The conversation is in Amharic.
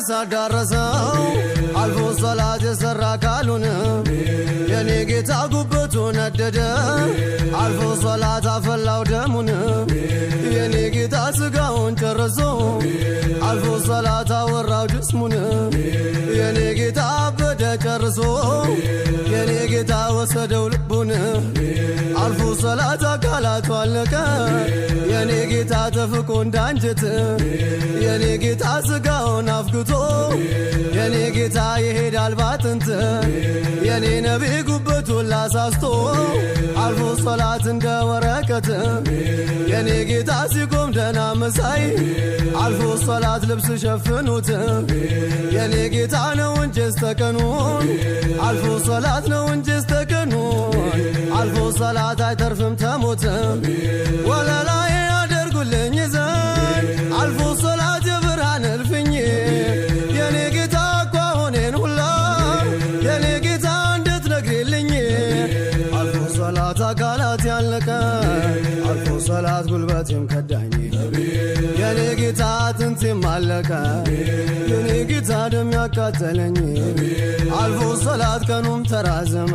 ሳዳረሰው አልፎ ሶላት የሰራ ካሉን የኔ ጌታ ጉበቱ ነደደ አልፎ ሶላት አፈላው ደሙን የኔ ጌታ ስጋውን ጨርሶ አልፎ ሶላት አወራው ጅስሙን የኔ ጌታ አበደ ጨርሶ የኔ ጌታ ወሰደው ልቡን አልፎ ሶላት አካላቱ አለቀ የኔ ጌታ ተፍቆ እንዳንጀት የኔ ጌታ ስጋውን አፍግቶ የኔ ጌታ ይሄዳል ባጥንት የኔ ነቢይ ጉበቱን ላሳስቶ አልፎ ሶላት እንደ ወረቀት የኔ ጌታ ሲቆም ደና መሳይ አልፎ ሶላት ልብስ ሸፍኑት የኔ ጌታ ነው እንጂ ስተቀኑን አልፎ ሶላት ነው እንጂ ስተቀኑን አልፎ ሶላት አይተርፍም ተሞት ወለላይ ያደርጉልኝ ዘንድ አልፎ ሶላት የብርሃን እልፍኝ የኔ ጌታ እኮ ሆኔን ሁላ የኔ ጌታ እንዴት ነግሪልኝ አልፎ ሶላት አካላት ያለቀ አልፎ ሶላት ጉልበቴም ከዳኝ የኔ ጌታ አጥንቴም አለቀ የኔ ጌታ ደም ያቃጠለኝ አልፎ ሶላት ቀኑም ተራዘመ